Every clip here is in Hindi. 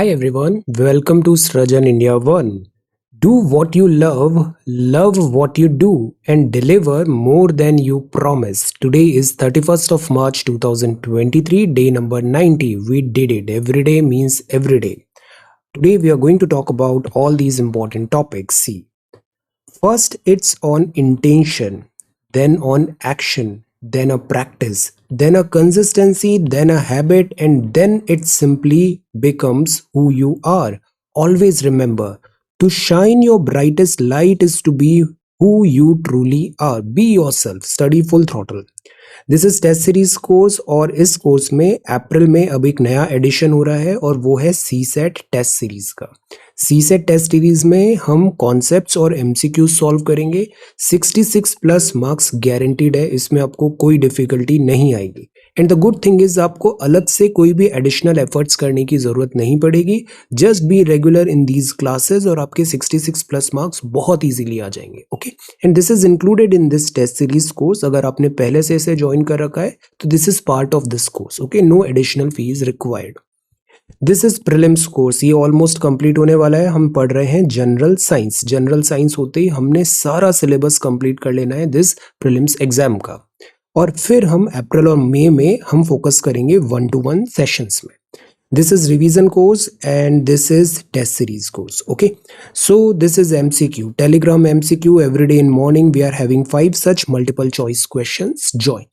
Hi everyone, welcome to Srajan India 1. Do what you love what you do, and deliver more than you promise. Today is 31st of March 2023, day number 90. We did it. Every day means every day. Today we are going to talk about all these important topics. See, first it's on intention, then on action, then a practice, then a consistency, then a habit, and then it simply becomes who you are. Always remember, to shine your brightest light is to be who you truly are. Be yourself. Study full throttle. This is test series course और इस कोर्स में अप्रैल में अब एक नया एडिशन हो रहा है और वो है सी सेट टेस्ट सीरीज का। सी सेट टेस्ट सीरीज में हम कॉन्सेप्ट्स और एमसीक्यू सॉल्व करेंगे। 66 प्लस मार्क्स गारंटीड है, इसमें आपको कोई डिफिकल्टी नहीं आएगी। And the good thing is आपको अलग से कोई भी एडिशनल एफर्ट्स करने की जरूरत नहीं पड़ेगी। Just be regular in these classes और आपके 66 प्लस मार्क्स बहुत इजीली आ जाएंगे। Okay, and this is included in this test series course. अगर आपने पहले से इसे ज्वाइन कर रखा है तो this is part of this course. Okay, no additional fee is required. This is prelims course, ये ऑलमोस्ट कंप्लीट होने वाला है। हम पढ़ रहे हैं जनरल साइंस। जनरल साइंस होते ही हमने सारा सिलेबस कंप्लीट कर लेना है दिस प्रीलिम्स एग्जाम का, और फिर हम अप्रैल और मई में हम फोकस करेंगे 1-to-1 सेशंस में। This is revision course and this is test series course. Okay, so this is MCQ, Telegram MCQ. Every day in morning we are having 5 such multiple choice questions. Join.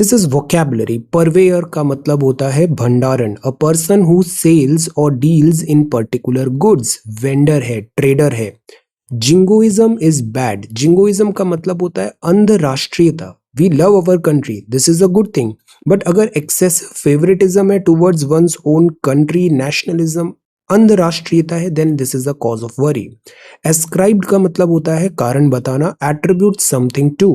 This is vocabulary. Purveyor का मतलब होता है भंडारण। A person who sells or deals in particular goods. Vendor है, trader है। Jingoism is bad. Jingoism का मतलब होता है अंधराष्ट्रीयता। We love our country. This is a good thing. But अगर excessive favoritism है towards one's own country, nationalism, अंधराष्ट्रीयता है, then this is a cause of worry. Ascribed का मतलब होता है कारण बताना, attribute something to.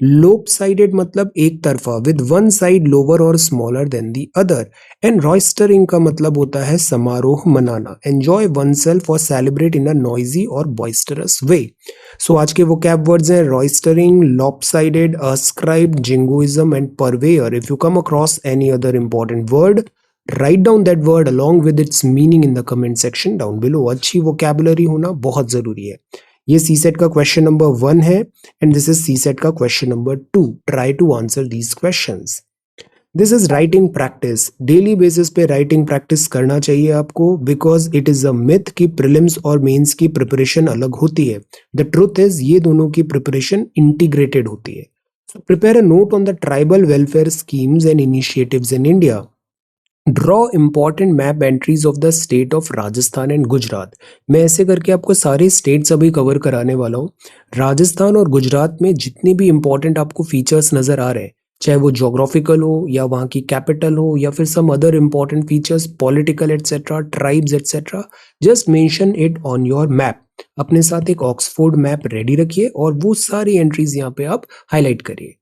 Lopsided मतलब एक तरफा, with one side lower or smaller than the other. And roistering का मतलब होता है समारोह मनाना, enjoy oneself or celebrate in a noisy or boisterous way. So आज के vocab words हैं roistering, lopsided, ascribed, jingoism and purveyor. If you come across any other important word, write down that word along with its meaning in the comment section down below. अच्छी vocabulary होना बहुत जरूरी है। ये सी सेट का क्वेश्चन नंबर 1 है and this is C set का question number 2। Try to answer these questions. This is writing practice. Daily basis पे राइटिंग प्रैक्टिस करना चाहिए आपको, because it is a myth कि प्रीलिम्स और मेंस की प्रिपरेशन अलग होती है। द ट्रुथ इज ये दोनों की प्रिपरेशन इंटीग्रेटेड होती है। So prepare a note on the tribal welfare schemes and initiatives in India. Draw important map entries of the state of Rajasthan and Gujarat. मैं ऐसे करके आपको सारे स्टेट्स अभी कवर कराने वाला हूँ। राजस्थान और गुजरात में जितने भी इंपॉर्टेंट आपको फीचर्स नजर आ रहे हैं, चाहे वो जोग्राफिकल हो या वहाँ की कैपिटल हो या फिर some other important features, political etcetera, tribes etcetera, just mention it on your map. अपने साथ एक ऑक्सफोर्ड मैप रेडी रखिए और वो सारी एंट्रीज यहाँ पे आप हाईलाइट करिए।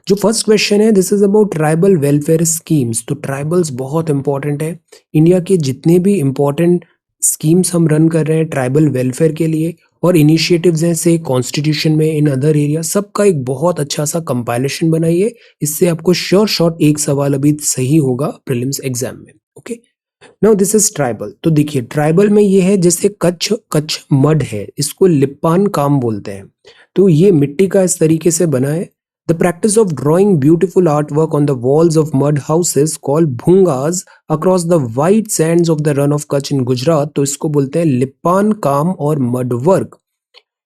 जो फर्स्ट क्वेश्चन है, this is about tribal welfare schemes. तो ट्राइबल्स बहुत इंपॉर्टेंट है। इंडिया के जितने भी इंपॉर्टेंट स्कीम्स हम रन कर रहे हैं ट्राइबल वेलफेयर के लिए और इनिशिएटिव्स हैं, से कॉन्स्टिट्यूशन में, इन अदर एरिया, सबका एक बहुत अच्छा सा कंपाइलेशन बनाइए। इससे आपको श्योर शॉट एक सवाल अभी सही होगा प्रीलिम्स एग्जाम में। Okay, now this is tribal. तो देखिए ट्राइबल में ये है जैसे कच्छ मड है, इसको लिप्पान काम बोलते हैं। तो ये मिट्टी का इस तरीके से बना है। The practice of drawing beautiful artwork on the walls of mud houses called bhungas across the white sands of the Run of Kutch in Gujarat, तो इसको बोलते हैं लिप्पान काम और मड वर्क।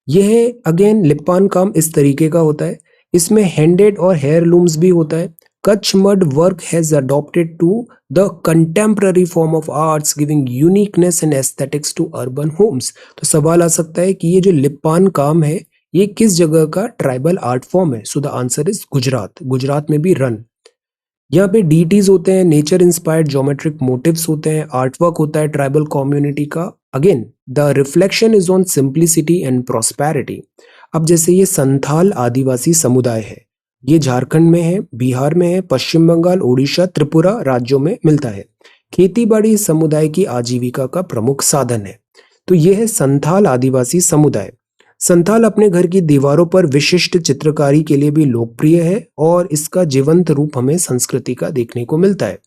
यह अगेन लिप्पान काम इस तरीके का होता है। इसमें हैंडेड और हेयरलूम्स भी होता है। Kutch mud work has adopted to the contemporary form of arts, giving uniqueness and aesthetics to urban homes. तो सवाल आ सकता है कि ये जो लिप्पान काम है ये किस जगह का ट्राइबल आर्ट फॉर्म है। So the answer is Gujarat. Gujarat में भी रन। यहाँ पे डीटीज होते हैं, नेचर इंस्पायर्ड ज्योमेट्रिक मोटिव्स होते हैं, आर्टवर्क होता है ट्राइबल कम्युनिटी का। Again the reflection is on simplicity and prosperity. अब जैसे ये संथाल आदिवासी समुदाय है, ये झारखंड में है, बिहार में है, पश्चिम बंगाल, उड़ीसा, त्रिपुरा राज्यों में मिलता है। खेती बाड़ी समुदाय की आजीविका का प्रमुख साधन है। तो यह है संथाल आदिवासी समुदाय। संथाल अपने घर की दीवारों पर विशिष्ट चित्रकारी के लिए भी लोकप्रिय है और इसका जीवंत रूप हमें संस्कृति का देखने को मिलता है।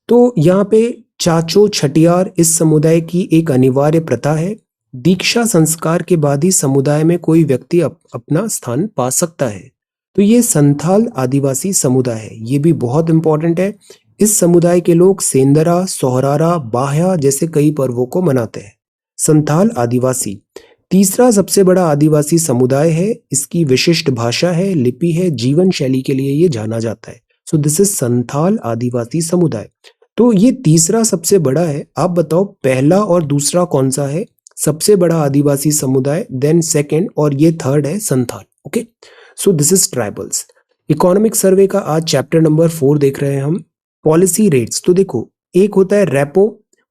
तो यहाँ पे चाचो छठियार इस समुदाय की एक अनिवार्य प्रथा है। दीक्षा संस्कार के बाद ही समुदाय में कोई व्यक्ति अपना स्थान पा सकता है। तो ये संथाल आदिवासी समुदाय है, ये भी बहुत इंपॉर्टेंट है। इस समुदाय के लोग सेंदरा, सोहरारा, बाह्या जैसे कई पर्वों को मनाते हैं। संथाल आदिवासी तीसरा सबसे बड़ा आदिवासी समुदाय है। इसकी विशिष्ट भाषा है, लिपि है, जीवन शैली के लिए ये जाना जाता है। सो दिस इज संथाल आदिवासी समुदाय। तो ये तीसरा सबसे बड़ा है। आप बताओ पहला और दूसरा कौन सा है? सबसे बड़ा आदिवासी समुदाय, देन सेकंड, और ये थर्ड है Santhal. Okay, so this is tribals. Economic survey का आज चैप्टर नंबर 4 देख रहे हैं हम। Policy rates. तो देखो, एक होता है रेपो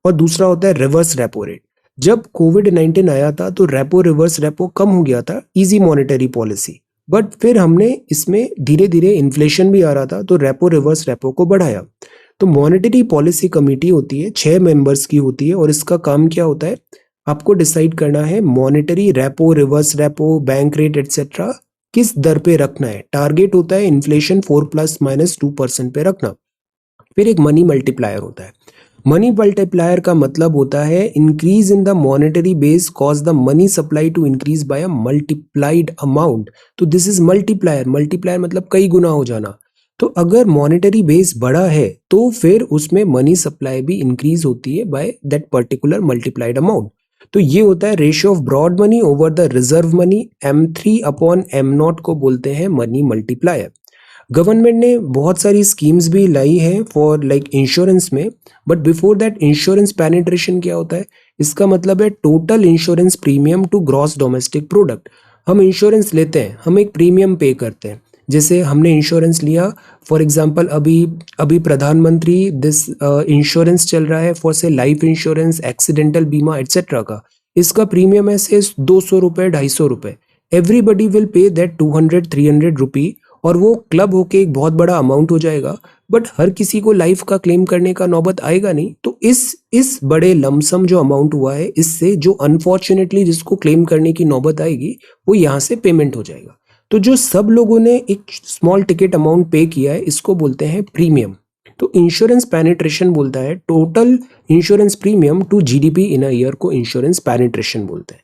और दूसरा होता है रिवर्स रेपो रेट। जब कोविड-19 आया था तो रेपो रिवर्स रेपो कम हो गया था, इजी मॉनेटरी पॉलिसी। बट फिर हमने इसमें धीरे धीरे इन्फ्लेशन भी आ रहा था तो रेपो रिवर्स रेपो को बढ़ाया। तो मॉनेटरी पॉलिसी कमेटी होती है, 6 मेंबर्स की होती है, और इसका काम क्या होता है? आपको डिसाइड करना है monetary repo, reverse repo, bank rate etcetera किस दर पे रखना है। टारगेट होता है इन्फ्लेशन 4+-2% पे रखना। फिर एक मनी मल्टीप्लायर होता है। मनी मल्टीप्लायर का मतलब होता है increase in the monetary base cause the money supply to increase by a multiplied amount. तो दिस इज मल्टीप्लायर। मल्टीप्लायर मतलब कई गुना हो जाना। तो अगर मॉनेटरी बेस बड़ा है तो फिर उसमें मनी सप्लाई भी इंक्रीज होती है by that particular multiplied amount. तो ये होता है ratio of broad money over the reserve money, M3/M0 को बोलते हैं मनी मल्टीप्लायर। गवर्नमेंट ने बहुत सारी स्कीम्स भी लाई है फॉर लाइक इंश्योरेंस में। But before that, insurance penetration क्या होता है? इसका मतलब है total insurance premium to gross domestic product. हम इंश्योरेंस लेते हैं, हम एक प्रीमियम पे करते हैं। जैसे हमने इंश्योरेंस लिया, फॉर एग्जांपल अभी अभी प्रधानमंत्री दिस इंश्योरेंस चल रहा है फॉर से लाइफ इंश्योरेंस, एक्सीडेंटल बीमा एटसेट्रा का। इसका प्रीमियम है से 200 रुपये, 250 रुपये। एवरीबडी विल पे दैट 200-300 रुपी, और वो क्लब होके एक बहुत बड़ा अमाउंट हो जाएगा। बट हर किसी को लाइफ का क्लेम करने का नौबत आएगा नहीं। तो इस बड़े लमसम जो अमाउंट हुआ है, इससे जो अनफॉर्चुनेटली जिसको क्लेम करने की नौबत आएगी वो यहाँ से पेमेंट हो जाएगा। तो जो सब लोगों ने एक स्मॉल टिकट अमाउंट पे किया है, इसको बोलते हैं प्रीमियम। तो इंश्योरेंस पेनिट्रेशन बोलता है total insurance premium to GDP in a year को इंश्योरेंस पेनिट्रेशन बोलते हैं।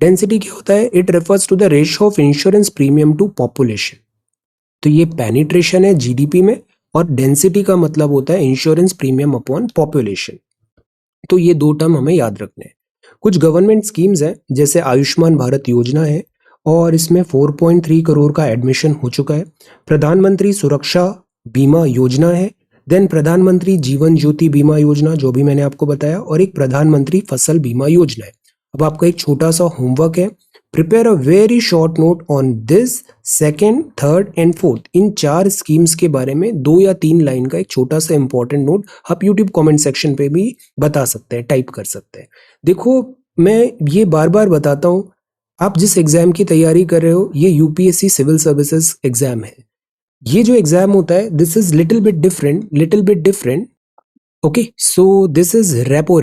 डेंसिटी क्या होता है? It refers to the ratio of insurance premium to population. तो ये पेनिट्रेशन है जीडीपी में, और डेंसिटी का मतलब होता है इंश्योरेंस प्रीमियम अपॉन पॉपुलेशन। तो ये दो टर्म हमें याद रखने हैं। कुछ गवर्नमेंट स्कीम्स हैं, जैसे आयुष्मान भारत योजना है, और इसमें 4.3 करोड़ का एडमिशन हो चुका है। प्रधानमंत्री सुरक्षा बीमा योजना है, देन प्रधानमंत्री जीवन ज्योति बीमा योजना जो भी मैंने आपको बताया, और एक प्रधानमंत्री फसल बीमा योजना है। अब आपका एक छोटा सा होमवर्क है, prepare a very short note on this second, third and fourth. In 4 schemes के बारे में 2 या 3 लाइन का एक छोटा सा इंपॉर्टेंट नोट आप यूट्यूब कमेंट सेक्शन पे भी बता सकते हैं, टाइप कर सकते हैं। देखो, मैं ये बार बार बताता हूँ, आप जिस एग्जाम की तैयारी कर रहे हो, ये यूपीएससी सिविल सर्विसेज एग्जाम है। ये जो एग्जाम होता है, this is little bit different. Okay, so this is repo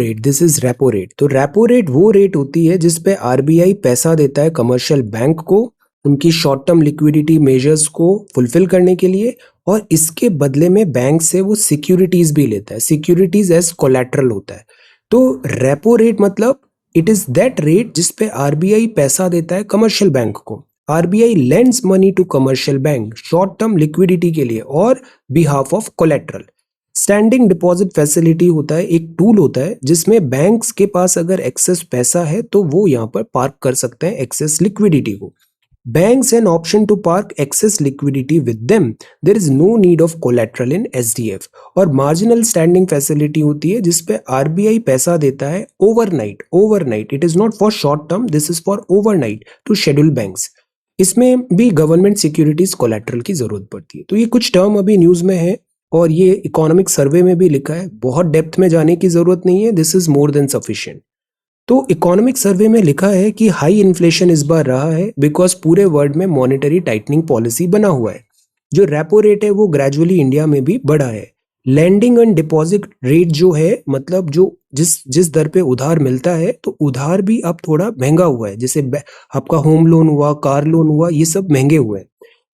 rate. तो रेपो रेट वो रेट होती है जिस पे आरबीआई पैसा देता है कमर्शियल बैंक को उनकी शॉर्ट टर्म लिक्विडिटी मेजर्स को फुलफिल करने के लिए, और इसके बदले में बैंक से वो सिक्योरिटीज भी लेता है। सिक्योरिटीज एज कोलैटरल होता है। तो रेपो रेट मतलब इट इज दैट रेट जिस पे आरबीआई पैसा देता है कमर्शियल बैंक को। RBI lends money to commercial bank short term liquidity के लिए और behalf of collateral. Standing deposit facility होता है, एक टूल होता है जिसमें बैंक्स के पास अगर एक्सेस पैसा है तो वो यहाँ पर पार्क कर सकते हैं एक्सेस लिक्विडिटी को। Banks an option to park excess liquidity with them, there is no need of collateral in SDF. और मार्जिनल स्टैंडिंग फैसिलिटी होती है जिसपे आरबीआई पैसा देता है overnight. It is not for short term, this is for overnight to schedule banks. इसमें भी गवर्नमेंट सिक्योरिटीज कोलैटरल की जरूरत पड़ती है। तो ये कुछ टर्म अभी न्यूज में है और ये इकोनॉमिक सर्वे में भी लिखा है, बहुत डेप्थ में जाने की जरूरत नहीं है, this is more than sufficient. तो इकोनॉमिक सर्वे में लिखा है कि हाई इन्फ्लेशन इस बार रहा है बिकॉज पूरे वर्ल्ड में मॉनेटरी टाइटनिंग पॉलिसी बना हुआ है। जो रेपो रेट है वो ग्रेजुअली इंडिया में भी बढ़ा है। लैंडिंग एंड डिपॉजिट रेट जो है, मतलब जो जिस दर पे उधार मिलता है, तो उधार भी अब थोड़ा महंगा हुआ है। जैसे आपका होम लोन हुआ, कार लोन हुआ, ये सब महंगे हुए हैं।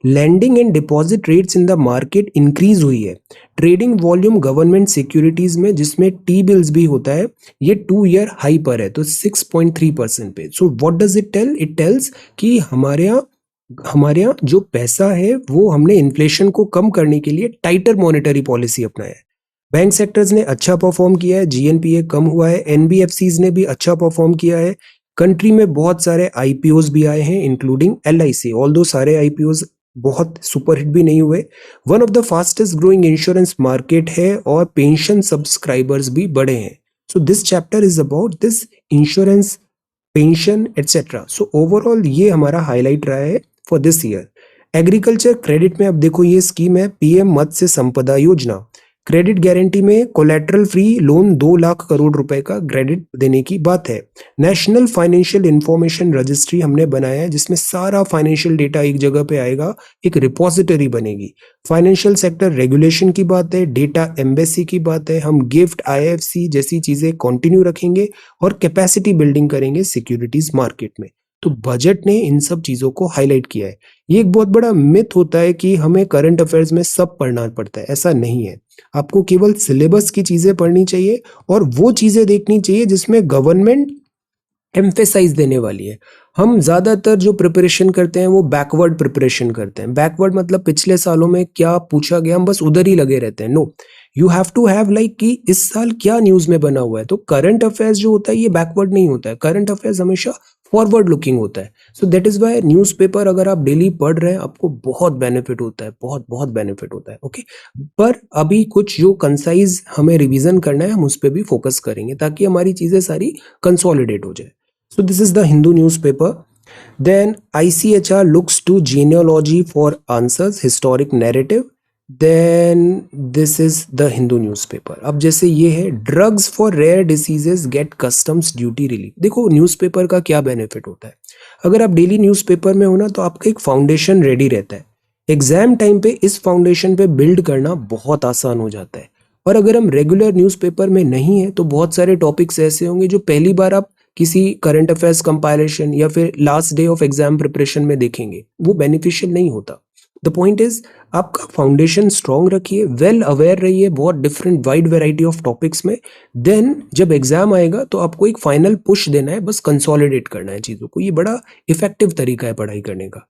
Lending and deposit rates in the market increase हुई है। ट्रेडिंग वॉल्यूम गवर्नमेंट सिक्योरिटीज में, जिसमें टी बिल्स भी होता है, ये 2 ईयर हाई पर है, तो 6.3% पे। So what does it tell? It tells कि हमारे यहाँ जो पैसा है वो हमने इन्फ्लेशन को कम करने के लिए टाइटर मॉनेटरी पॉलिसी अपनाया है। बैंक सेक्टर्स ने अच्छा परफॉर्म किया है, जीएनपीए कम हुआ है, एनबीएफसीज ने भी अच्छा परफॉर्म किया है। कंट्री में बहुत सारे आईपीओज भी आए हैं, इंक्लूडिंग एलआईसी, ऑल्दो सारे आईपीओज बहुत सुपरहिट भी नहीं हुए। One of the fastest growing insurance market है और पेंशन सब्सक्राइबर्स भी बढ़े हैं। So this chapter is about this insurance, pension etcetera. So overall ये हमारा हाईलाइट रहा है for this year. Agriculture credit में अब देखो ये स्कीम है पीएम मत्स्य संपदा योजना। क्रेडिट गारंटी में collateral free loan 2 lakh crore रुपए का क्रेडिट देने की बात है। नेशनल फाइनेंशियल इंफॉर्मेशन रजिस्ट्री हमने बनाया है, जिसमें सारा फाइनेंशियल डेटा एक जगह पे आएगा, एक रिपोजिटरी बनेगी। फाइनेंशियल सेक्टर रेगुलेशन की बात है, डेटा एम्बेसी की बात है। हम गिफ्ट, आईएफसी जैसी चीजें कंटिन्यू रखेंगे और कैपेसिटी बिल्डिंग करेंगे सिक्योरिटीज मार्केट में। तो बजट ने इन सब चीजों को हाईलाइट किया है। ये एक बहुत बड़ा मिथ होता है कि हमें करंट अफेयर्स में सब पढ़ना पड़ता है, ऐसा नहीं है। आपको केवल सिलेबस की चीजें पढ़नी चाहिए और वो चीजें देखनी चाहिए जिसमें गवर्नमेंट एम्फेसाइज देने वाली है। हम ज्यादातर जो प्रिपरेशन करते हैं वो बैकवर्ड प्रिपरेशन करते हैं। बैकवर्ड मतलब पिछले सालों में क्या पूछा गया, हम बस उधर ही लगे रहते हैं। No, you have to have like कि इस साल क्या न्यूज में बना हुआ है। तो करंट अफेयर्स जो होता है ये बैकवर्ड नहीं होता है, करंट अफेयर्स हमेशा फॉरवर्ड लुकिंग होता है। So that is why newspaper अगर आप डेली पढ़ रहे हैं आपको बहुत बेनिफिट होता है, बहुत बहुत बेनिफिट होता है। ओके, पर अभी कुछ जो कंसाइज हमें रिवीजन करना है हम उस पर भी फोकस करेंगे ताकि हमारी चीजें सारी कंसोलिडेट हो जाए। So this is the Hindu newspaper. Then ICHR looks to genealogy for answers, historic narrative. Then this is the Hindu newspaper. अब जैसे ये है drugs for rare diseases get customs duty relief. देखो न्यूज़पेपर का क्या बेनिफिट होता है। अगर आप डेली न्यूज़पेपर में हो ना तो आपका एक फाउंडेशन रेडी रहता है। एग्जाम टाइम पे इस फाउंडेशन पे बिल्ड करना बहुत आसान हो जाता है। और अगर हम रेगुलर न्यूज़पेपर में नहीं है तो बहुत सारे टॉपिक्स ऐसे होंगे जो पहली बार आप किसी करंट अफेयर्स कंपाइलेशन या फिर last day of exam preparation में देखेंगे, वो बेनिफिशियल नहीं होता। द पॉइंट इज आपका फाउंडेशन स्ट्रॉन्ग रखिए, वेल अवेयर रहिए बहुत different wide variety of topics में। देन जब एग्जाम आएगा तो आपको एक फाइनल पुश देना है, बस कंसोलिडेट करना है चीजों को। ये बड़ा इफेक्टिव तरीका है पढ़ाई करने का।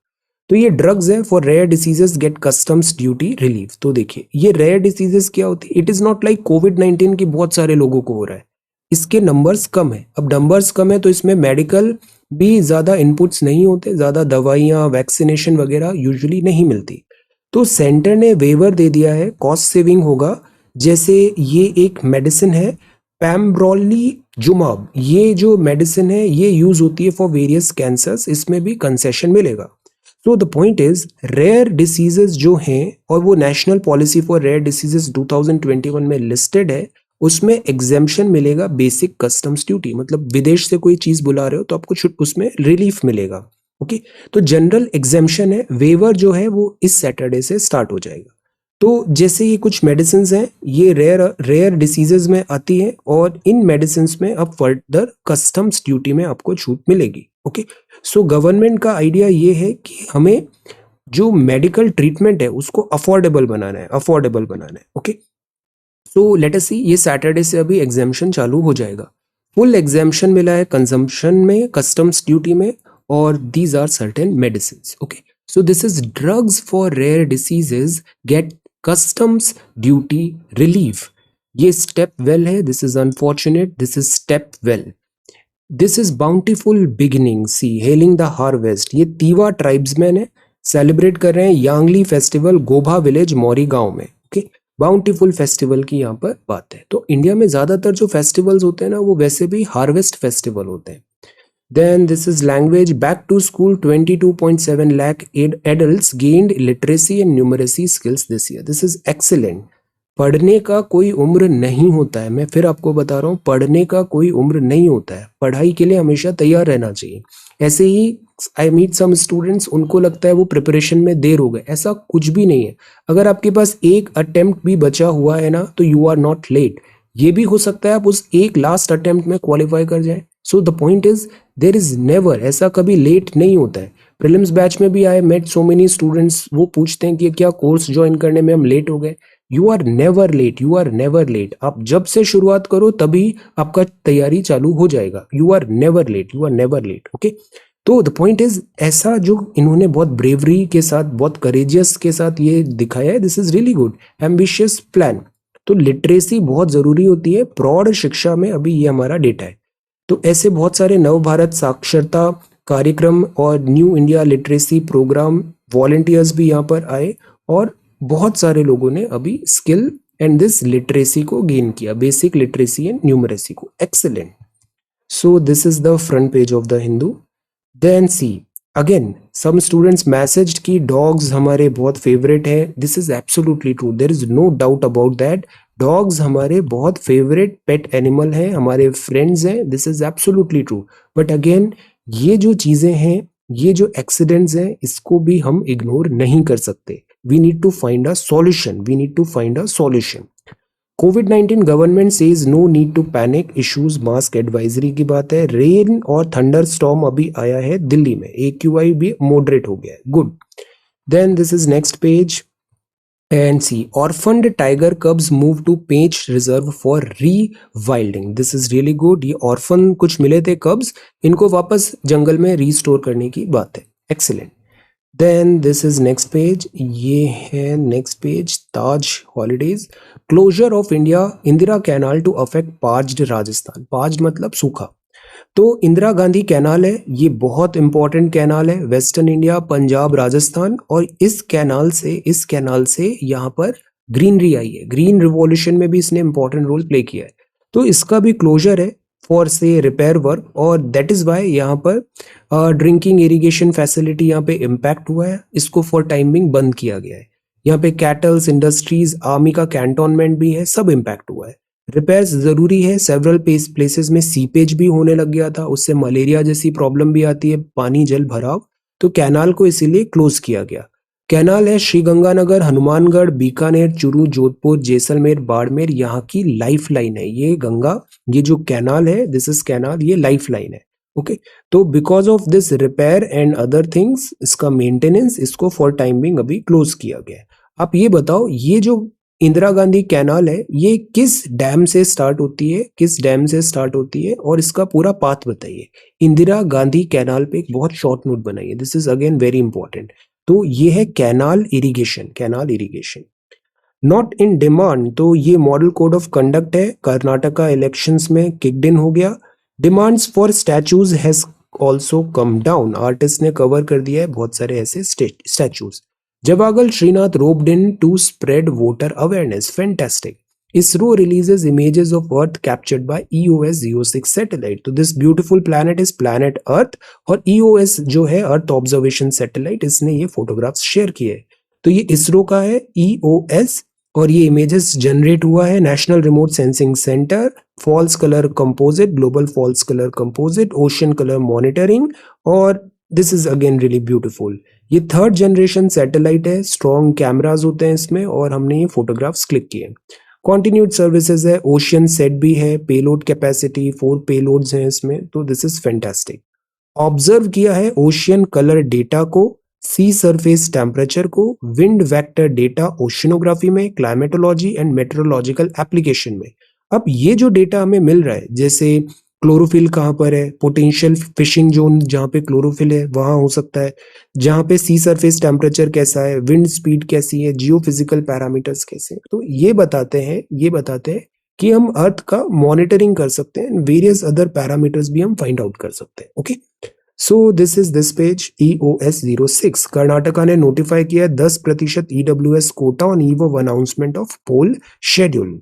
तो ये ड्रग्स है for rare diseases get customs duty relief. तो देखिए ये रेयर डिसीजेस क्या होती है। इट इज नॉट लाइक कोविड-19 की बहुत सारे लोगों को हो रहा है, इसके नंबर्स कम है। अब नंबर्स कम है तो इसमें मेडिकल भी ज़्यादा इनपुट्स नहीं होते, ज़्यादा दवाइयाँ वैक्सीनेशन वगैरह यूजुअली नहीं मिलती। तो सेंटर ने वेवर दे दिया है, कॉस्ट सेविंग होगा। जैसे ये एक मेडिसिन है पैम्ब्रोलीजुमाब, ये जो मेडिसिन है ये यूज होती है फॉर वेरियस कैंसर्स, इसमें भी कंसेशन मिलेगा। So the point is rare diseases जो हैं और वो national policy for rare diseases 2021 में लिस्टेड है, उसमें एग्जेम्पशन मिलेगा बेसिक कस्टम्स ड्यूटी। मतलब विदेश से कोई चीज बुला रहे हो तो आपको उसमें रिलीफ मिलेगा। ओके, तो जनरल एग्जेम्पशन है, वेवर जो है वो इस सैटरडे से स्टार्ट हो जाएगा। तो जैसे ये कुछ मेडिसिन हैं ये रेयर डिसीजेज में आती है और इन मेडिसिन में अब फर्दर कस्टम्स ड्यूटी में आपको छूट मिलेगी। ओके, सो गवर्नमेंट का आइडिया ये है कि हमें जो मेडिकल ट्रीटमेंट है उसको अफोर्डेबल बनाना है। ओके, सो लेट अस सी, ये सैटरडे से अभी एग्जाम्शन चालू हो जाएगा। फुल एग्जाम्शन मिला है कंजम्पशन में, कस्टम्स ड्यूटी में, और these are certain medicine. Okay, so this is drugs for rare diseases get customs duty relief. ये स्टेप वेल है, this is unfortunate, this is step well. This is bountiful beginning, see hailing the harvest. ये तीवा ट्राइब्समैन है, सेलिब्रेट कर रहे हैं यांगली फेस्टिवल गोभा विलेज मौरी गांव में। ओके, बाउंटीफुल फेस्टिवल की यहाँ पर बात है। तो इंडिया में ज्यादातर जो फेस्टिवल्स होते हैं ना वो वैसे भी हार्वेस्ट फेस्टिवल होते हैं। Then this is language, back to school 22.7 lakh adults gained literacy and numeracy skills this year. This is excellent. पढ़ने का कोई उम्र नहीं होता है, मैं फिर आपको बता रहा हूँ, पढ़ने का कोई उम्र नहीं होता है, पढ़ाई के लिए हमेशा तैयार रहना चाहिए। ऐसे ही आई मीट सम स्टूडेंट्स, उनको लगता है वो प्रिपरेशन में देर हो गए, ऐसा कुछ भी नहीं है। अगर आपके पास एक अटेम्प्ट भी बचा हुआ है ना तो यू आर नॉट लेट। ये भी हो सकता है आप उस एक लास्ट अटेम्प्ट में क्वालिफाई कर जाए, सो the point is there is never, ऐसा कभी लेट नहीं होता है। प्रीलिम्स बैच में भी I met so many students, वो पूछते हैं कि क्या कोर्स ज्वाइन करने में हम लेट हो गए। You are never late, you are never late. आप जब से शुरुआत करो तभी आपका तैयारी चालू हो जाएगा। You are never late, you are never late. Okay, तो द पॉइंट इज, ऐसा जो इन्होंने बहुत ब्रेवरी के साथ, बहुत करेजियस के साथ ये दिखाया है, this is really good. Ambitious plan. तो लिटरेसी बहुत जरूरी होती है प्रौढ़ शिक्षा में, अभी ये हमारा डेटा है। तो ऐसे बहुत सारे नव भारत साक्षरता कार्यक्रम और new India literacy programme volunteers भी यहाँ पर आए, और बहुत सारे लोगों ने अभी स्किल एंड दिस लिटरेसी को गेन किया, बेसिक लिटरेसी एंड न्यूमरेसी को। Excellent. So this is the front page of the Hindu. Then see again some students message की डॉग्स हमारे बहुत फेवरेट है। This is absolutely true, there is no doubt about that. Dogs हमारे बहुत फेवरेट पेट एनिमल हैं, हमारे फ्रेंड्स हैं, this is absolutely true. But again ये जो चीजें हैं, ये जो एक्सीडेंट्स हैं, इसको भी हम इग्नोर नहीं कर सकते। We need to find a solution, we need to find a solution. कोविड-19 government says no need to panic, issues mask advisory की बात है। रेन और थंडर स्टॉर्म अभी आया है दिल्ली में, AQI भी मॉडरेट हो गया है, good. Then this is next page and see orphaned tiger cubs move to Pench reserve for rewilding. this is really good। ये orphan कुछ मिले थे cubs, इनको वापस जंगल में रिस्टोर करने की बात है। Excellent. Then this is next page, ये है next page, Taj holidays. Closure of Indira canal to affect parched Rajasthan. Parched मतलब सूखा। तो इंदिरा गांधी कैनाल है, ये बहुत इंपॉर्टेंट कैनाल है, वेस्टर्न इंडिया, पंजाब, राजस्थान। और इस कैनाल से यहाँ पर ग्रीनरी आई है, ग्रीन रिवॉल्यूशन में भी इसने इंपॉर्टेंट रोल प्ले किया है। तो इसका भी क्लोजर है फॉर से रिपेयर वर्क, और दैट इज वाई यहाँ पर ड्रिंकिंग इरिगेशन फैसिलिटी यहाँ पे इम्पैक्ट हुआ है, इसको फॉर टाइमिंग बंद किया गया है। यहाँ पे कैटल्स, इंडस्ट्रीज, आर्मी का कैंटोनमेंट भी है, सब इम्पैक्ट हुआ है। रिपेयर्स जरूरी है, सेवरल प्लेसेस में सीपेज भी होने लग गया था, उससे मलेरिया जैसी प्रॉब्लम भी आती है, पानी जल भराव। तो कैनाल को इसीलिए क्लोज किया गया। कैनाल है श्रीगंगानगर, हनुमानगढ़, बीकानेर, चूरू, जोधपुर, जैसलमेर, बाड़मेर, यहाँ की लाइफ लाइन है ये गंगा। ये जो कैनाल है, दिस इज कैनाल, ये लाइफ लाइन है। ओके, तो because of this repair and other things, इसका मेंटेनेंस, इसको फॉर टाइम बिंग अभी क्लोज किया गया। आप ये बताओ, ये जो इंदिरा गांधी कैनाल है, ये किस डैम से स्टार्ट होती है, किस डैम से स्टार्ट होती है, और इसका पूरा पाथ बताइए। इंदिरा गांधी कैनाल पे एक बहुत शॉर्ट नोट बनाइए, this is again very important. तो ये है canal irrigation, canal irrigation. Not in demand, तो ये मॉडल कोड ऑफ कंडक्ट है, कर्नाटका इलेक्शंस में किक्ड इन हो गया। Demands for statues has also come down, artist ने कवर कर दिया है बहुत सारे ऐसे statues. Javagal Srinath roped in to spread voter awareness. Fantastic. ISRO releases images of Earth captured by EOS-06 satellite. तो this beautiful planet is planet Earth, और EOS जो है Earth Observation Satellite, इसने ये फोटोग्राफ्स शेयर किए। तो ये इसरो का है EOS, और ये इमेजेस जनरेट हुआ है national remote sensing centre, false colour composite, global false colour composite, ocean colour monitoring, और this is again really beautiful. ये थर्ड जनरेशन सैटेलाइट है, स्ट्रॉन्ग कैमराज होते हैं इसमें, और हमने ये फोटोग्राफ्स क्लिक किए। कॉन्टिन्यूड सर्विसेज है, ओशियन सेट भी है, पेलोड कैपेसिटी 4 पेलोड्स हैं इसमें, तो दिस इज फैंटास्टिक। ऑब्जर्व किया है ओशियन कलर डेटा को, सी सरफेस टेम्परेचर को, विंड वेक्टर डेटा ओशिनोग्राफी में, क्लाइमेटोलॉजी एंड मेट्रोलॉजिकल एप्लीकेशन में। अब ये जो डेटा हमें मिल रहा है, जैसे क्लोरोफिल कहाँ पर है, पोटेंशियल फिशिंग जोन जहाँ पे क्लोरोफिल है वहां हो सकता है, जहाँ पे सी सरफेस टेम्परेचर कैसा है, विंड स्पीड कैसी है, जियोफिजिकल पैरामीटर्स कैसे हैं, तो ये बताते हैं कि हम अर्थ का मॉनिटरिंग कर सकते हैं, वेरियस अदर पैरामीटर्स भी हम फाइंड आउट कर सकते हैं। Okay, so this is this page EOS-06। Karnataka ने नोटिफाई किया 10% EWS quota on eve of announcement of poll schedule.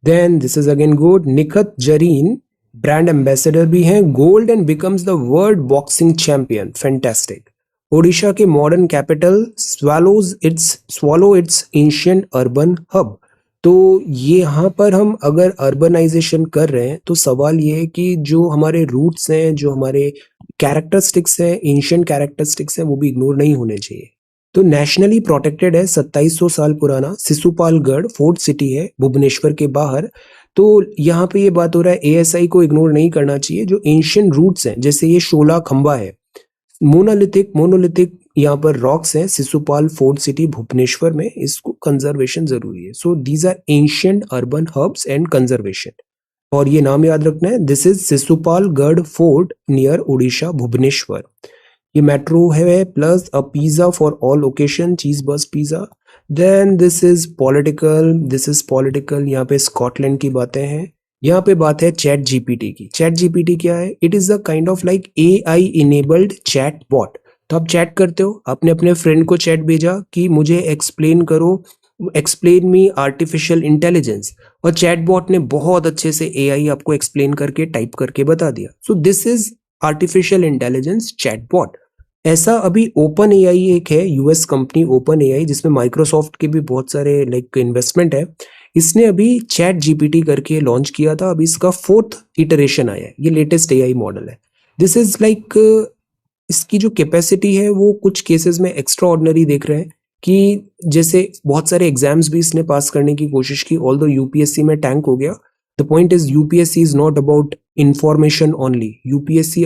Then this is again good। Nikhat Zareen brand ambassador भी हैं, gold and becomes the world boxing champion. Fantastic. Odisha के modern capital swallow its ancient urban hub. तो ये यहाँ पर हम अगर अर्बनाइजेशन कर रहे हैं, तो सवाल ये है कि जो हमारे रूट्स हैं, जो हमारे कैरेक्टरिस्टिक्स हैं, एंशिएंट कैरेक्टरिस्टिक्स हैं, वो भी इग्नोर नहीं होने चाहिए। तो नेशनली प्रोटेक्टेड है, 2700 साल पुराना सिसुपालगढ़ फोर्ट सिटी है भुवनेश्वर के बाहर। तो यहाँ पे ये बात हो रहा है एएसआई को इग्नोर नहीं करना चाहिए। जो एंशियंट रूट्स हैं जैसे ये शोला खंबा है, मोनोलिथिक यहाँ पर रॉक्स हैं शिशुपाल फोर्ट सिटी भुवनेश्वर में, इसको कंजर्वेशन जरूरी है। So these are ancient urban hubs and conservation. और ये नाम याद रखना है, दिस इज शिशुपाल गढ़ फोर्ट नियर उड़ीसा भुवनेश्वर। ये मेट्रो है plus a pizza for all occasion, cheese burst pizza. Then this is political, यहाँ पे स्कॉटलैंड की बातें हैं। यहाँ पे बात है चैट जीपीटी की। चैट जीपीटी क्या है? It is the kind of like AI enabled chat bot. तो आप चैट करते हो, आपने अपने फ्रेंड को चैट भेजा कि मुझे एक्सप्लेन मी आर्टिफिशियल इंटेलिजेंस, और चैट बॉट ने बहुत अच्छे से एआई आपको एक्सप्लेन करके टाइप करके बता दिया। So this is artificial intelligence chat bot. ऐसा अभी ओपन एआई एक है, यूएस कंपनी ओपन एआई, जिसमें माइक्रोसॉफ्ट के भी बहुत सारे लाइक इन्वेस्टमेंट है। इसने अभी चैट जीपीटी करके लॉन्च किया था, अभी इसका 4th इटरेशन आया है, ये लेटेस्ट एआई मॉडल है। दिस इज लाइक इसकी जो कैपेसिटी है वो कुछ केसेस में एक्स्ट्रा ऑर्डिनरी देख रहे हैं कि जैसे बहुत सारे एग्जाम्स भी इसने पास करने की कोशिश की, ऑल्दो यूपीएससी में टैंक हो गया। The point is UPSC is not about information only, UPSC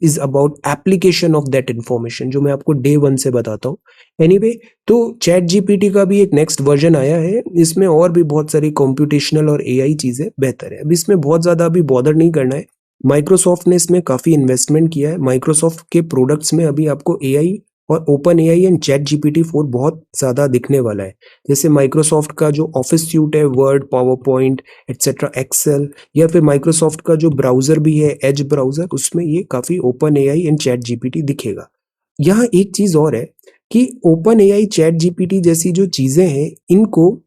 is about application of that information, जो मैं आपको डे 1 से बताता हूँ। एनीवे, तो चैट जीपीटी का भी एक नेक्स्ट वर्जन आया है, इसमें और भी बहुत सारी कंप्यूटेशनल और एआई चीजें बेहतर है। अब इसमें बहुत ज्यादा अभी बॉदर नहीं करना है। माइक्रोसॉफ्ट ने इसमें काफी इन्वेस्टमेंट किया है। माइक्रोसॉफ्ट के प्रोडक्ट्स में अभी आपको एआई और open AI and chat GPT 4 बहुत ज्यादा दिखने वाला है। जैसे माइक्रोसॉफ्ट का जो ऑफिस सूट है, word, power point etcetera, excel, या फिर माइक्रोसॉफ्ट का जो ब्राउजर भी है एज ब्राउजर, उसमें ये काफी open AI and chat GPT दिखेगा। यहाँ एक चीज और है कि ओपन एआई चैट जीपीटी जैसी जो चीजें हैं, इनको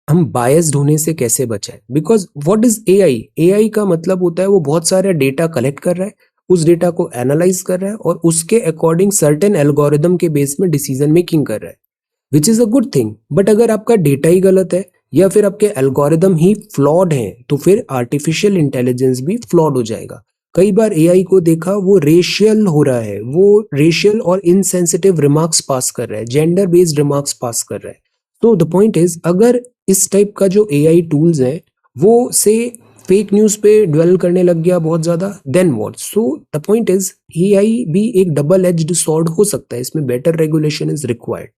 हम बायस्ड होने से कैसे बचाएं। Because what is AI? AI का मतलब होता है वो बहुत सारा डेटा कलेक्ट कर रहा है, उस डेटा को एनालाइज कर रहा है और उसके अकॉर्डिंग सर्टेन एल्गोरिदम के बेस में डिसीजन मेकिंग कर रहा है, which is a good thing. But अगर आपका डेटा ही गलत है या फिर आपके एल्गोरिदम ही फ्लॉड हैं, तो फिर आर्टिफिशियल इंटेलिजेंस भी फ्लॉड हो जाएगा। कई बार एआई को देखा वो रेशियल हो रहा है, वो रेशियल और इनसेंसिटिव रिमार्क्स पास कर रहा है, जेंडर बेस्ड रिमार्क्स पास कर रहा है। तो द पॉइंट इज, अगर इस टाइप का जो एआई टूल्स है वो से फेक न्यूज पे ड्वेल करने लग गया बहुत ज्यादा, then what? So the point is, AI भी एक डबल एज्ड स्वॉर्ड हो सकता है, इसमें better regulation is required.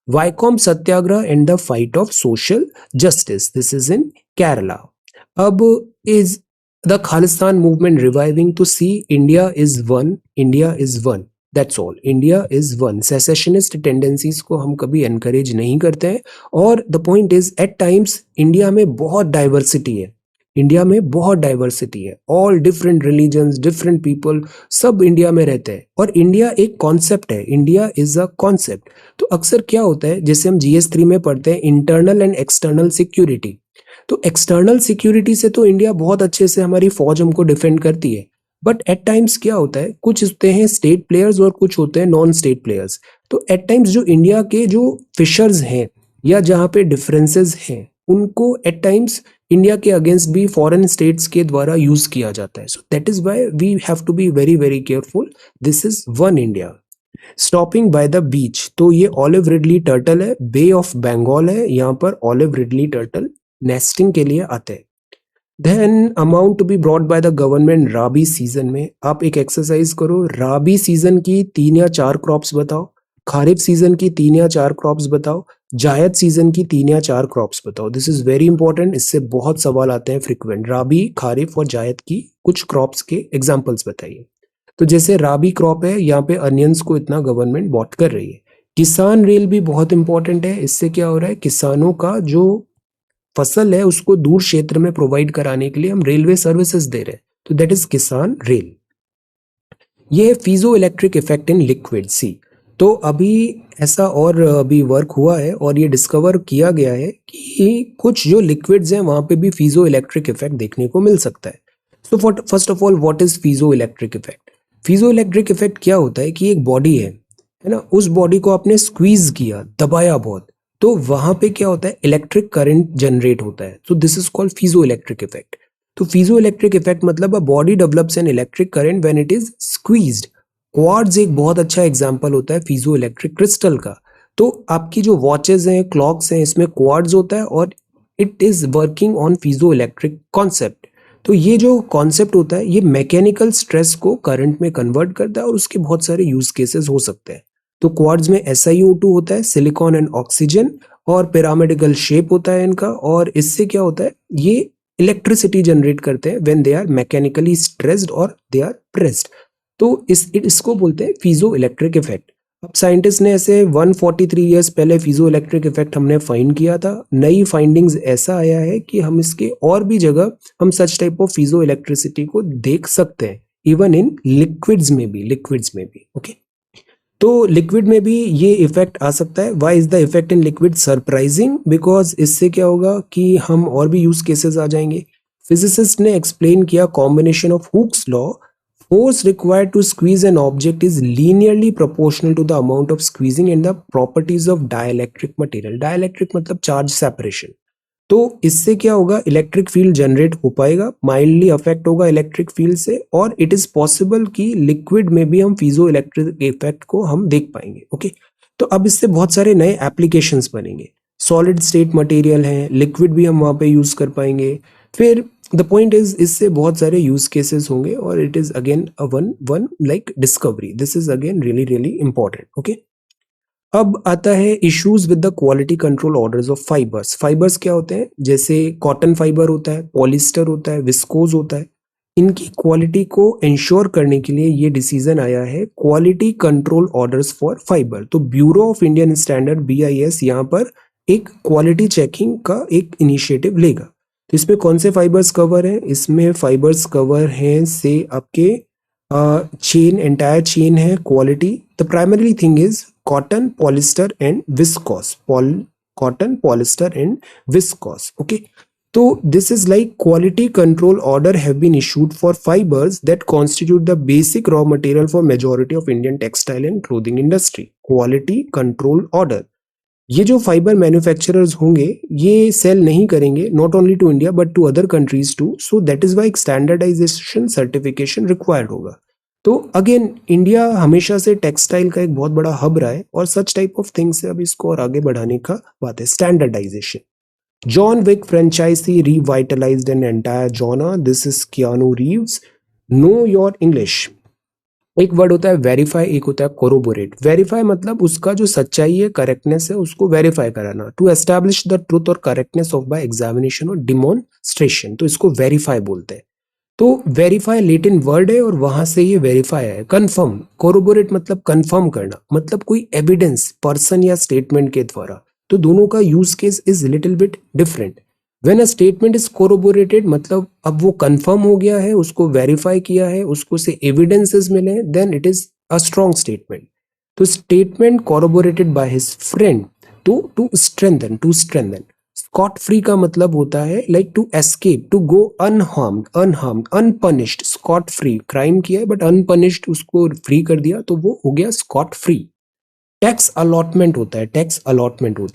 Vaikom Satyagraha and the fight of social justice, this is in Kerala. अब is the Khalistan movement reviving to see India is one, India is one, that's all, India is one. Secessionist tendencies को हम कभी एनकरेज नहीं करते हैं। और the point is, at times India में बहुत डाइवर्सिटी है, इंडिया में बहुत डाइवर्सिटी है, all different religions, different people, सब इंडिया में रहते हैं। और इंडिया एक कॉन्सेप्ट है, इंडिया इज अ कॉन्सेप्ट। तो अक्सर क्या होता है, जैसे हम जीएस 3 में पढ़ते हैं इंटरनल एंड एक्सटर्नल सिक्योरिटी, तो एक्सटर्नल सिक्योरिटी से तो इंडिया बहुत अच्छे से हमारी फौज हमको डिफेंड करती है। बट एट टाइम्स क्या होता है, कुछ होते हैं स्टेट प्लेयर्स और कुछ होते हैं नॉन स्टेट प्लेयर्स। तो एट टाइम्स जो इंडिया के जो फिशर्स हैं या जहाँ पे डिफरेंसेस हैं, उनको एट टाइम्स इंडिया के अगेंस्ट भी फॉरेन स्टेट्स के द्वारा यूज किया जाता है। So that is why we have to be very very careful. This is one India. Stopping by the beach, तो ये ऑलिव रिडली टर्टल है, बे ऑफ बंगाल है, यहाँ पर ऑलिव रिडली टर्टल नेस्टिंग के लिए आते हैं। Then amount to be brought by the government rabi season में, आप एक एक्सरसाइज करो, राबी सीजन की 3 या 4 क्रॉप्स बताओ, खारिफ सीजन की 3 या 4 क्रॉप्स बताओ, जायद सीजन की 3 या 4 क्रॉप्स बताओ। दिस इज वेरी इंपॉर्टेंट, इससे बहुत सवाल आते हैं फ्रिक्वेंट। राबी, खारिफ और जायद की कुछ क्रॉप्स के एग्जाम्पल्स बताइए। तो जैसे राबी क्रॉप है, यहाँ पे अनियंस को इतना गवर्नमेंट बॉट कर रही है। किसान रेल भी बहुत इंपॉर्टेंट है, इससे क्या हो रहा है, किसानों का जो फसल है उसको दूर क्षेत्र में प्रोवाइड कराने के लिए हम रेलवे सर्विसेज दे रहे हैं, तो दैट इज किसान रेल। ये है piezoelectric effect in liquid sea. तो अभी ऐसा और अभी वर्क हुआ है और ये डिस्कवर किया गया है कि कुछ जो लिक्विड्स हैं वहां पे भी फीजो इलेक्ट्रिक इफेक्ट देखने को मिल सकता है। तो first of all, what is piezo electric effect? Piezo electric effect क्या होता है कि एक बॉडी है ना, उस बॉडी को आपने स्क्वीज किया, दबाया बहुत, तो वहां पे क्या होता है, इलेक्ट्रिक करंट जनरेट होता है। सो this is called piezo electric effect. तो फीजो इलेक्ट्रिक इफेक्ट मतलब a body develops an electric current when it is squeezed. Quartz एक बहुत अच्छा एग्जांपल होता है फीजो इलेक्ट्रिक क्रिस्टल का। तो आपकी जो वॉचेज हैं, क्लॉक्स हैं, इसमें क्वार्ट्ज होता है और it is working on piezo electric concept. तो ये जो कॉन्सेप्ट होता है ये मैकेनिकल स्ट्रेस को करंट में कन्वर्ट करता है और उसके बहुत सारे यूज केसेस हो सकते हैं। तो क्वार्ट्ज में SiO2 होता है, सिलिकॉन एंड ऑक्सीजन, और पिरामिडिकल शेप होता है इनका, और इससे क्या होता है, ये इलेक्ट्रिसिटी जनरेट करते हैं when they are mechanically stressed और दे आर प्रेस्ड। तो इसको बोलते हैं पीजो इलेक्ट्रिक इफेक्ट। अब साइंटिस्ट ने ऐसे 143 ईयर्स पहले पीजो इलेक्ट्रिक इफेक्ट हमने फाइंड किया था। नई फाइंडिंग्स ऐसा आया है कि हम इसके और भी जगह हम such type of piezo electricity को देख सकते हैं, इवन इन लिक्विड्स में भी ओके। तो लिक्विड में भी ये इफेक्ट आ सकता है। Why is the effect in liquid surprising? Because इससे क्या होगा कि हम और भी यूज केसेस आ जाएंगे। फिजिसिस्ट ने एक्सप्लेन किया combination of Hooke's law, force required to squeeze an object is linearly proportional to the amount of squeezing and the properties of dielectric material। dielectric मतलब चार्ज सेपरेशन। तो इससे क्या होगा, इलेक्ट्रिक फील्ड जनरेट हो पाएगा, माइल्डली अफेक्ट होगा इलेक्ट्रिक फील्ड से, और इट इज पॉसिबल कि लिक्विड में भी हम पीजो इलेक्ट्रिक इफेक्ट को हम देख पाएंगे ओके। तो अब इससे बहुत सारे नए एप्लीकेशंस बनेंगे। सॉलिड स्टेट मटेरियल है, लिक्विड भी हम वहां पे यूज कर पाएंगे। फिर द पॉइंट इज इससे बहुत सारे यूज केसेस होंगे और it is again a one like discovery. This is again really really important okay. अब आता है issues with the quality control orders of fibres. Fibres क्या होते हैं, जैसे कॉटन फाइबर होता है, पॉलिस्टर होता है, विस्कोज होता है। इनकी क्वालिटी को इंश्योर करने के लिए ये डिसीजन आया है quality control orders for fibre. तो bureau of Indian standard BIS यहाँ पर एक क्वालिटी चेकिंग का एक इनिशिएटिव लेगा। तो इसमें कौन से फाइबर्स कवर हैं? इसमें फाइबर्स कवर हैं से आपके चेन, एंटायर चेन है quality. The primary thing is cotton, polyester and viscose. Cotton, polyester and viscose okay. तो this is like quality control order have been issued for fibres that constitute the basic raw material for majority of Indian textile and clothing industry. Quality control order, ये जो फाइबर मैन्युफैक्चरर्स होंगे ये सेल नहीं करेंगे not only to India but to other countries too. So that is Y एक स्टैंडर्डाइजेशन सर्टिफिकेशन रिक्वायर्ड होगा। तो अगेन इंडिया हमेशा से टेक्सटाइल का एक बहुत बड़ा हब रहा है और सच टाइप ऑफ थिंग्स से अब इसको और आगे बढ़ाने का बात है। Standardisation, John Wick franchise revitalised an entire genre, this is Keanu Reeves. Know your English. एक वर्ड होता है वेरीफाई, एक होता है कोरोबोरेट। वेरीफाई मतलब उसका जो सच्चाई है, करेक्टनेस है, उसको वेरीफाई कराना। टू एस्टैब्लिश द ट्रूथ और करेक्टनेस ऑफ बाय एग्जामिनेशन और डिमॉन्स्ट्रेशन, तो इसको वेरीफाई बोलते हैं। तो वेरीफाई लेटिन वर्ड है और वहां से ये वेरीफाई है। कन्फर्म, कोरोबोरेट मतलब कन्फर्म करना, मतलब कोई एविडेंस पर्सन या स्टेटमेंट के द्वारा। तो दोनों का use case is little bit different. When a statement is corroborated मतलब अब वो कंफर्म हो गया है, उसको वेरीफाई किया है, उसको से एविडेंसेस मिले हैं, then it is a strong statement. तो statement corroborated by his friend to strengthen। Scot free का मतलब होता है like to escape, to go unharmed, unpunished. Scot free, crime किया है बट अनपनिश्ड, उसको फ्री कर दिया तो वो हो गया स्कॉट फ्री। टैक्स अलॉटमेंट होता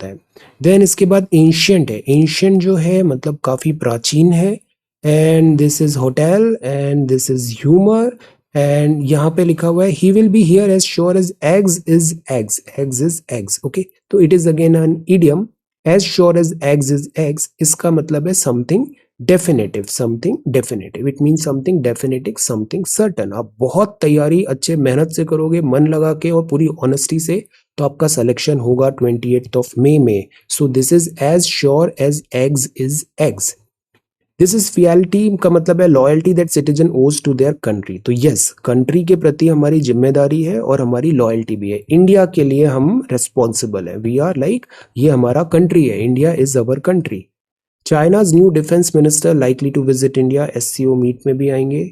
है। देन इसके बाद एंशियंट है। एंशियंट जो है मतलब काफी प्राचीन है। And this is hotel and this is humour. And यहाँ पे लिखा हुआ है he will be here as sure as eggs is eggs okay. तो it is again an idiom, as sure as eggs is eggs. इसका मतलब है something definitive, it mean something definitive, something certain. आप बहुत तैयारी अच्छे मेहनत से करोगे, मन लगा के और पूरी ऑनेस्टी से, तो आपका सिलेक्शन होगा 28 मई में। So this is as sure as eggs is eggs. This is fealty का मतलब है loyalty that citizen owes to their country. तो यस, कंट्री के प्रति हमारी जिम्मेदारी है और हमारी लॉयल्टी भी है। इंडिया के लिए हम रिस्पॉन्सिबल है, वी आर लाइक ये हमारा कंट्री है, India is our country. China's new defence minister likely to visit India, SCO meet में भी आएंगे।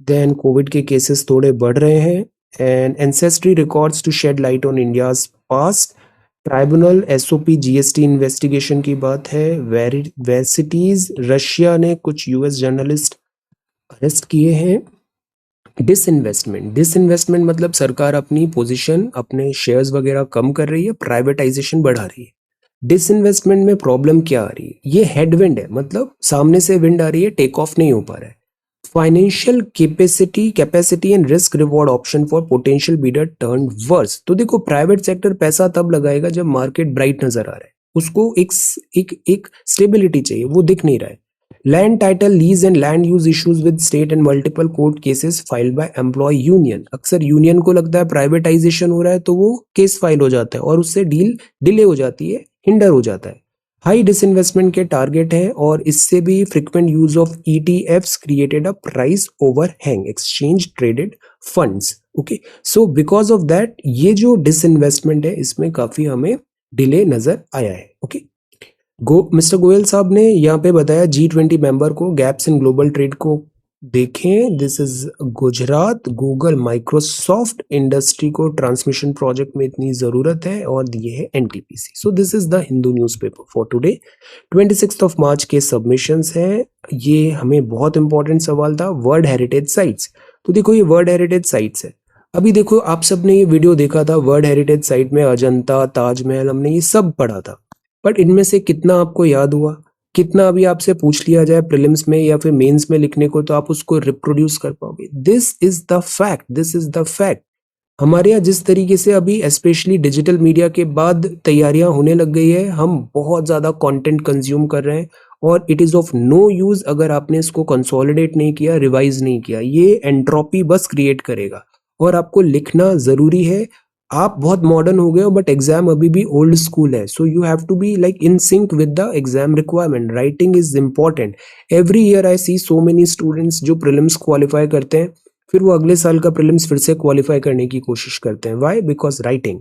देन कोविड के केसेस थोड़े बढ़ रहे हैं। And ancestry records to shed light on India's past. Tribunal SOP GST investigation की बात है। वेसिटीज, रशिया ने कुछ US जर्नलिस्ट अरेस्ट किए हैं। डिसइन्वेस्टमेंट मतलब सरकार अपनी पोजीशन, अपने शेयर्स वगैरह कम कर रही है, प्राइवेटाइजेशन बढ़ा रही है। डिसइन्वेस्टमेंट में प्रॉब्लम क्या आ रही है, ये हेडविंड है, मतलब सामने से विंड आ रही है, टेक ऑफ नहीं हो पा रहा है। Financial capacity and risk reward option for potential bidder turn worse. तो देखो प्राइवेट सेक्टर पैसा तब लगाएगा जब मार्केट ब्राइट नजर आ रहा है, उसको एक स्टेबिलिटी चाहिए, वो दिख नहीं रहा है। Land title lease and land use issues with state and multiple court cases filed by employ union. अक्सर यूनियन को लगता है प्राइवेटाइजेशन हो रहा है तो वो केस फाइल हो जाता है और उससे डील डिले हो जाती है, हिंडर हो जाता है। हाई डिसइन्वेस्टमेंट के टारगेट है और इससे भी frequent use of ETFs created a price overhang, exchange traded funds. Okay, so because of that ये जो डिसइन्वेस्टमेंट है इसमें काफी हमें डिले नजर आया है। ओके, मिस्टर गोयल साहब ने यहाँ पे बताया G20 मेंबर को गैप्स इन ग्लोबल ट्रेड को देखें। This is Gujarat, Google, Microsoft industry को ट्रांसमिशन प्रोजेक्ट में इतनी जरूरत है और ये है NTPC. So this is the Hindu newspaper for today. 26 of March के सबमिशंस हैं। ये हमें बहुत इंपॉर्टेंट सवाल था, वर्ल्ड हेरिटेज साइट्स। तो देखो ये वर्ल्ड हेरिटेज साइट्स है। अभी देखो आप सबने ये वीडियो देखा था, वर्ल्ड हेरिटेज साइट में अजंता, ताजमहल, हमने ये सब पढ़ा था, बट इनमें से कितना आपको याद हुआ? कितना अभी आपसे पूछ लिया जाए प्रीलिम्स में या फिर मेंस में लिखने को तो आप उसको रिप्रोड्यूस कर पाओगे? This is the fact, this is the fact. हमारे यहाँ जिस तरीके से अभी स्पेशली डिजिटल मीडिया के बाद तैयारियां होने लग गई है, हम बहुत ज्यादा कंटेंट कंज्यूम कर रहे हैं और it is of no use अगर आपने इसको कंसोलिडेट नहीं किया, रिवाइज नहीं किया। ये एंट्रोपी बस क्रिएट करेगा और आपको लिखना जरूरी है। आप बहुत मॉडर्न हो गए हो बट एग्जाम अभी भी ओल्ड स्कूल है, so you have to be like in sync with the exam requirement. Writing is important. Every year I see so many students जो प्रीलिम्स क्वालिफाई करते हैं, फिर वो अगले साल का प्रीलिम्स फिर से क्वालिफाई करने की कोशिश करते हैं। Why? Because writing.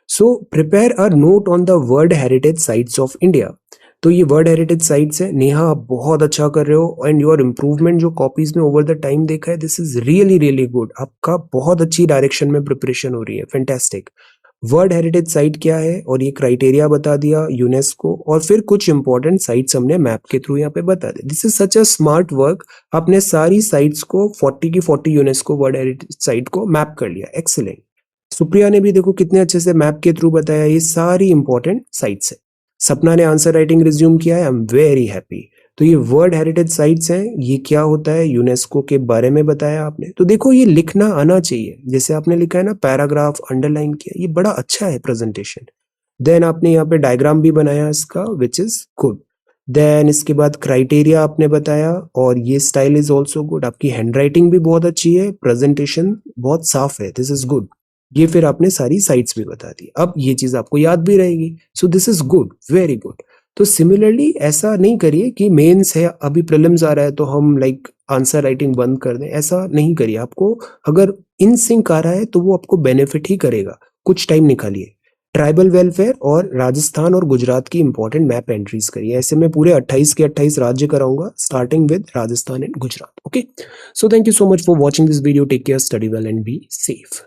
So prepare a note on the world heritage sites of India. तो ये वर्ल्ड हेरिटेज साइट्स है। नेहा आप बहुत अच्छा कर रहे हो एंड योर इम्प्रूवमेंट जो कॉपीज में ओवर द टाइम देखा है, this is really really good. आपका बहुत अच्छी डायरेक्शन में प्रिपरेशन हो रही है, फैंटास्टिक। वर्ल्ड हेरिटेज साइट क्या है और ये क्राइटेरिया बता दिया यूनेस्को, और फिर कुछ इंपॉर्टेंट साइट्स हमने मैप के थ्रू यहाँ पे बता दिया। This is such a smart work. आपने सारी साइट्स को 40 की 40 यूनेस्को वर्ल्ड हेरिटेज साइट को मैप कर लिया, एक्सीलेंट। सुप्रिया ने भी देखो कितने अच्छे से मैप के थ्रू बताया, ये सारी इंपॉर्टेंट साइट्स है। सपना ने आंसर राइटिंग रिज्यूम किया है, आई एम वेरी हैप्पी। तो ये वर्ल्ड हेरिटेज साइट्स हैं, ये क्या होता है, यूनेस्को के बारे में बताया आपने। तो देखो ये लिखना आना चाहिए, जैसे आपने लिखा है ना, पैराग्राफ अंडरलाइन किया, ये बड़ा अच्छा है प्रेजेंटेशन। देन आपने यहाँ पे डायग्राम भी बनाया इसका, विच इज गुड। देन इसके बाद क्राइटेरिया आपने बताया और ये स्टाइल इज ऑल्सो गुड। आपकी हैंड राइटिंग भी बहुत अच्छी है, प्रेजेंटेशन बहुत साफ है, दिस इज गुड। ये फिर आपने सारी साइट्स भी बता दी, अब ये चीज आपको याद भी रहेगी। सो this is good, very good. तो सिमिलरली ऐसा नहीं करिए कि मेंस है, अभी प्रीलिम्स आ रहा है तो हम लाइक आंसर राइटिंग बंद कर दें, ऐसा नहीं करिए। आपको अगर इन सिंक आ रहा है तो वो आपको बेनिफिट ही करेगा। कुछ टाइम निकालिए, ट्राइबल वेलफेयर और राजस्थान और गुजरात की इंपॉर्टेंट मैप एंट्रीज करिए। ऐसे में पूरे 28 के 28 राज्य कराऊंगा, starting with Rajasthan and Gujarat. Okay, so thank you so much for watching this video. Take care, study well and be safe.